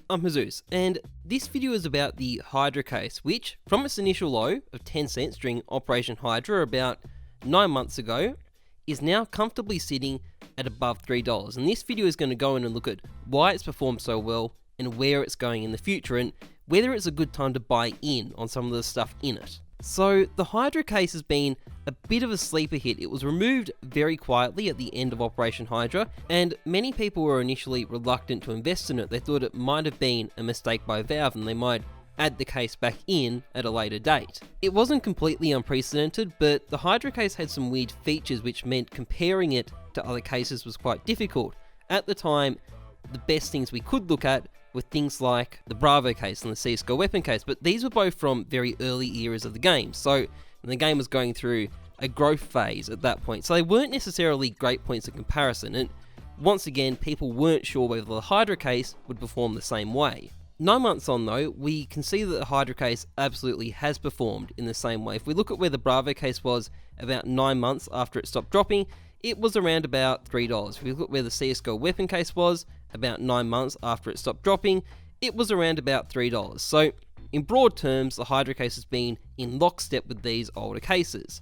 I'm Heyzeus, and this video is about the Hydra case, which, from its initial low of 10 cents during Operation Hydra about 9 months ago, is now comfortably sitting at above $3. And this video is going to go in and look at why it's performed so well and where it's going in the future, and whether it's a good time to buy in on some of the stuff in it. So the Hydra case has been a bit of a sleeper hit. It was removed very quietly at the end of Operation Hydra, and many people were initially reluctant to invest in it. They thought it might have been a mistake by Valve and they might add the case back in at a later date. It wasn't completely unprecedented, but the Hydra case had some weird features which meant comparing it to other cases was quite difficult. At the time, the best things we could look at with things like the Bravo case and the CSGO weapon case, but these were both from very early eras of the game, so the game was going through a growth phase at that point, so they weren't necessarily great points of comparison, and once again, people weren't sure whether the Hydra case would perform the same way. 9 months on though, we can see that the Hydra case absolutely has performed in the same way. If we look at where the Bravo case was about 9 months after it stopped dropping, it was around about $3. If we look at where the CSGO weapon case was about 9 months after it stopped dropping, it was around about $3. So in broad terms, the Hydra case has been in lockstep with these older cases.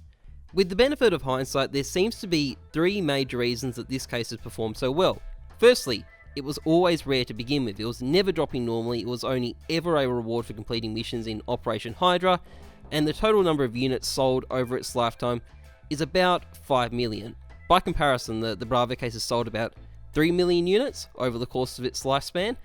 With the benefit of hindsight, there seems to be three major reasons that this case has performed so well. Firstly, it was always rare to begin with. It was never dropping normally, it was only ever a reward for completing missions in Operation Hydra, and the total number of units sold over its lifetime is about 5 million. By comparison, the Bravo case has sold about 3 million units over the course of its lifespan,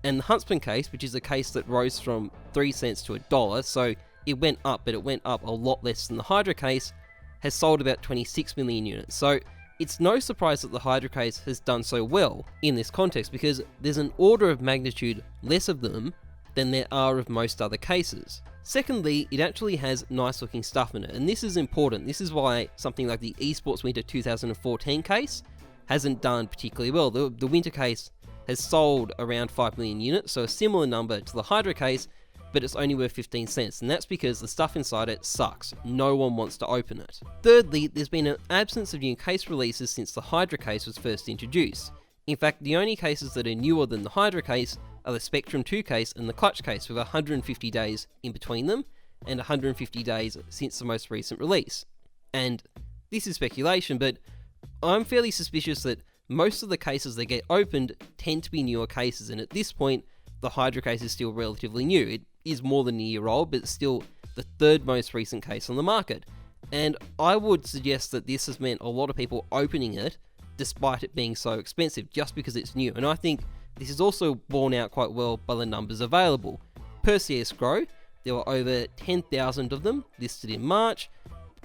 and the Huntsman case, which is a case that rose from 3 cents to $1, so it went up, but it went up a lot less than the Hydra case, has sold about 26 million units. So it's no surprise that the Hydra case has done so well in this context, because there's an order of magnitude less of them than there are of most other cases. Secondly, it actually has nice looking stuff in it, and this is important. This is why something like the Esports Winter 2014 case hasn't done particularly well. The Winter case has sold around 5 million units, so a similar number to the Hydra case, but it's only worth 15 cents, and that's because the stuff inside it sucks. No one wants to open it. Thirdly, there's been an absence of new case releases since the Hydra case was first introduced. In fact, the only cases that are newer than the Hydra case are the Spectrum 2 case and the Clutch case, with 150 days in between them, and 150 days since the most recent release. And this is speculation, but I'm fairly suspicious that most of the cases that get opened tend to be newer cases, and at this point, the Hydra case is still relatively new. It is more than a year old, but it's still the third most recent case on the market. And I would suggest that this has meant a lot of people opening it, despite it being so expensive, just because it's new. And I think this is also borne out quite well by the numbers available. Per CSGO, there were over 10,000 of them listed in March.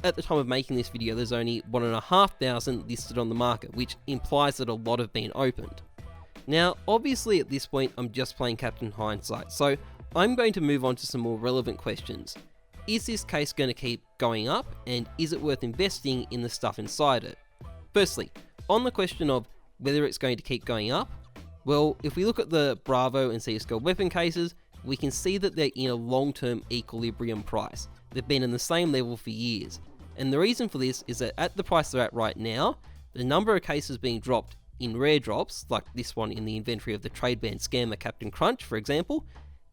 At the time of making this video, there's only 1,500 listed on the market, which implies that a lot have been opened. Now, obviously at this point, I'm just playing Captain Hindsight, so I'm going to move on to some more relevant questions. Is this case going to keep going up, and is it worth investing in the stuff inside it? Firstly, on the question of whether it's going to keep going up, well, if we look at the Bravo and CSGO weapon cases, we can see that they're in a long-term equilibrium price. They've been in the same level for years. And the reason for this is that at the price they're at right now, the number of cases being dropped in rare drops, like this one in the inventory of the trade ban scammer Captain Crunch, for example,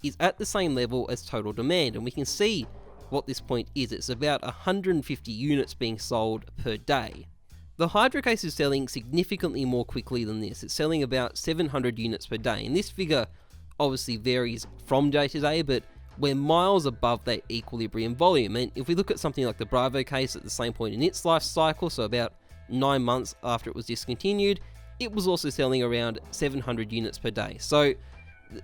is at the same level as total demand. And we can see what this point is. It's about 150 units being sold per day. The Hydra case is selling significantly more quickly than this. It's selling about 700 units per day, and this figure obviously varies from day to day, but we're miles above that equilibrium volume. And if we look at something like the Bravo case at the same point in its life cycle, so about 9 months after it was discontinued, it was also selling around 700 units per day. So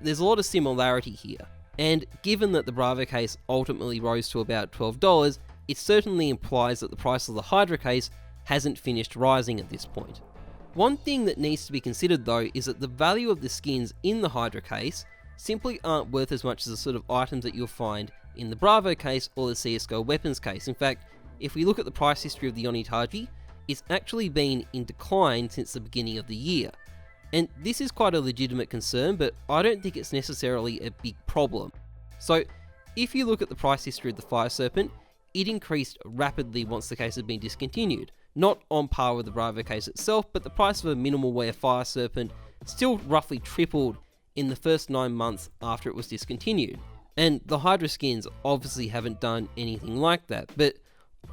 there's a lot of similarity here. And given that the Bravo case ultimately rose to about $12, it certainly implies that the price of the Hydra case hasn't finished rising at this point. One thing that needs to be considered though is that the value of the skins in the Hydra case simply aren't worth as much as the sort of items that you'll find in the Bravo case or the CSGO weapons case. In fact, if we look at the price history of the Onitaji, it's actually been in decline since the beginning of the year. And this is quite a legitimate concern, but I don't think it's necessarily a big problem. So if you look at the price history of the Fire Serpent, it increased rapidly once the case had been discontinued. Not on par with the Bravo case itself, but the price of a minimal wear Fire Serpent still roughly tripled in the first 9 months after it was discontinued. And the Hydra skins obviously haven't done anything like that, but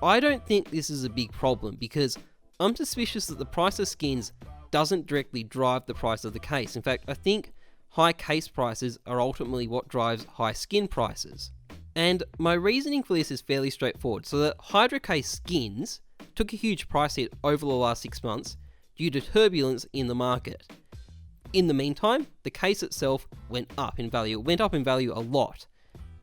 I don't think this is a big problem because I'm suspicious that the price of skins doesn't directly drive the price of the case. In fact, I think high case prices are ultimately what drives high skin prices. And my reasoning for this is fairly straightforward. So the Hydra Case skins took a huge price hit over the last 6 months due to turbulence in the market. In the meantime, the case itself went up in value. It went up in value a lot.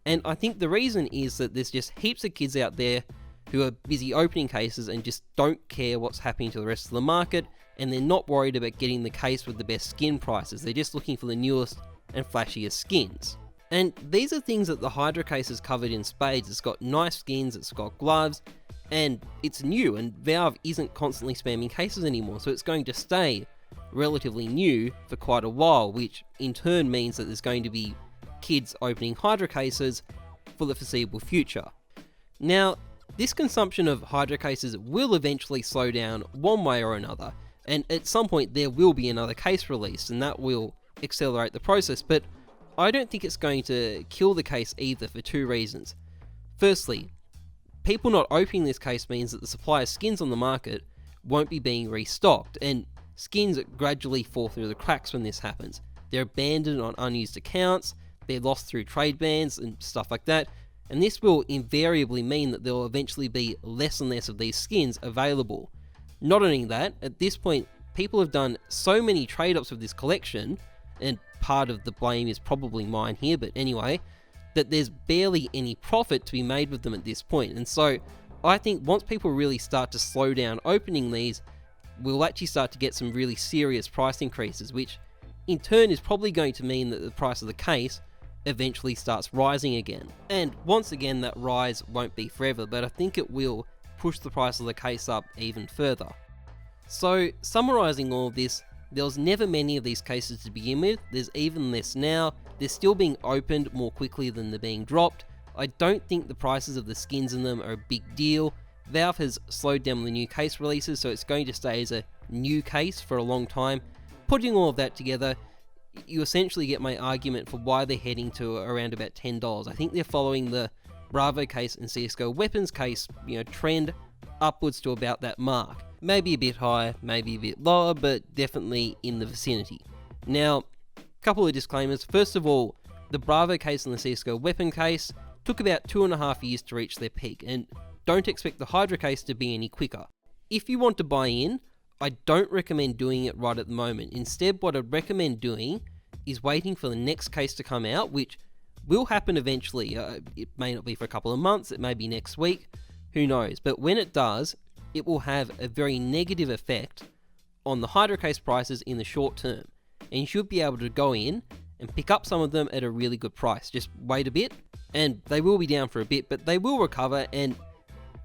And I think the reason is that there's just heaps of kids out there who are busy opening cases and just don't care what's happening to the rest of the market, and they're not worried about getting the case with the best skin prices. They're just looking for the newest and flashiest skins. And these are things that the Hydra Case has covered in spades. It's got nice skins, it's got gloves, and it's new, and Valve isn't constantly spamming cases anymore, so it's going to stay relatively new for quite a while, which in turn means that there's going to be kids opening Hydra Cases for the foreseeable future. Now, this consumption of Hydra Cases will eventually slow down one way or another, and at some point there will be another case released, and that will accelerate the process, but I don't think it's going to kill the case either for two reasons. Firstly, people not opening this case means that the supply of skins on the market won't be being restocked, and skins gradually fall through the cracks when this happens. They're abandoned on unused accounts, they're lost through trade bans and stuff like that, and this will invariably mean that there will eventually be less and less of these skins available. Not only that, at this point, people have done so many trade-ups with this collection, and part of the blame is probably mine here, but anyway, that there's barely any profit to be made with them at this point. And so I think once people really start to slow down opening these, we'll actually start to get some really serious price increases, which in turn is probably going to mean that the price of the case eventually starts rising again. And once again, that rise won't be forever, but I think it will push the price of the case up even further. So summarizing all of this, there was never many of these cases to begin with, there's even less now, they're still being opened more quickly than they're being dropped. I don't think the prices of the skins in them are a big deal. Valve has slowed down the new case releases, so it's going to stay as a new case for a long time. Putting all of that together, you essentially get my argument for why they're heading to around about $10. I think they're following the Bravo case and CSGO weapons case, trend upwards to about that mark. Maybe a bit higher, maybe a bit lower, but definitely in the vicinity. Now, a couple of disclaimers. First of all, the Bravo case and the CSGO weapon case took about 2.5 years to reach their peak, and don't expect the Hydra case to be any quicker. If you want to buy in, I don't recommend doing it right at the moment. Instead, what I'd recommend doing is waiting for the next case to come out, which will happen eventually. It may not be for a couple of months, it may be next week, who knows. But when it does, it will have a very negative effect on the Hydra case prices in the short term. And you should be able to go in and pick up some of them at a really good price. Just wait a bit, and they will be down for a bit, but they will recover, and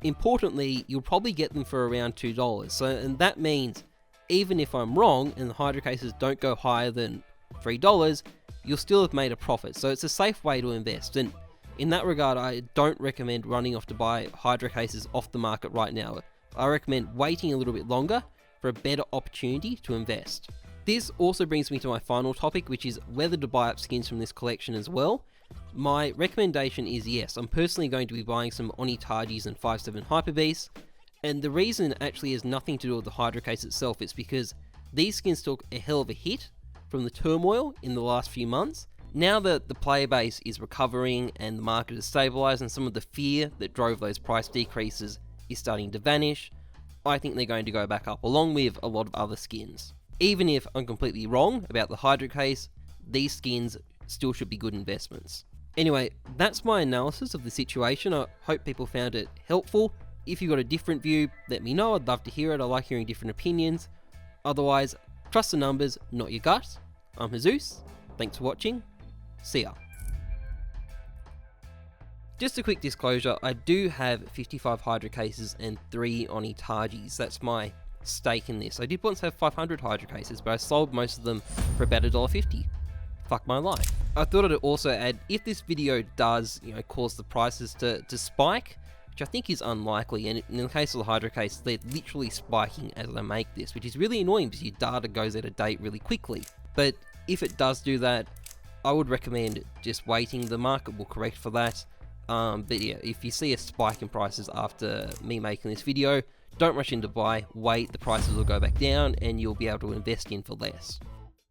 importantly, you'll probably get them for around $2. So, and that means even if I'm wrong and the Hydra cases don't go higher than $3, you'll still have made a profit. So it's a safe way to invest. And in that regard, I don't recommend running off to buy Hydra cases off the market right now. I recommend waiting a little bit longer for a better opportunity to invest. This also brings me to my final topic, which is whether to buy up skins from this collection as well. My recommendation is yes, I'm personally going to be buying some Onitagis and 5.7 Hyper Beasts, and the reason actually has nothing to do with the Hydra case itself. It's because these skins took a hell of a hit from the turmoil in the last few months. Now that the player base is recovering and the market is stabilised and some of the fear that drove those price decreases is starting to vanish, I think they're going to go back up along with a lot of other skins. Even if I'm completely wrong about the Hydra case, these skins still should be good investments. Anyway, that's my analysis of the situation. I hope people found it helpful. If you've got a different view, let me know. I'd love to hear it. I like hearing different opinions. Otherwise, trust the numbers, not your gut. I'm Heyzeus. Thanks for watching. See ya. Just a quick disclosure, I do have 55 Hydra cases and 3 Onitagis. That's my stake in this. I did once have 500 Hydra cases, but I sold most of them for about $1.50. Fuck my life. I thought I'd also add, if this video does, cause the prices to spike, which I think is unlikely, and in the case of the Hydra case, they're literally spiking as I make this, which is really annoying because your data goes out of date really quickly. But if it does do that, I would recommend just waiting. The market will correct for that. But yeah, if you see a spike in prices after me making this video, don't rush in to buy, wait, the prices will go back down and you'll be able to invest in for less.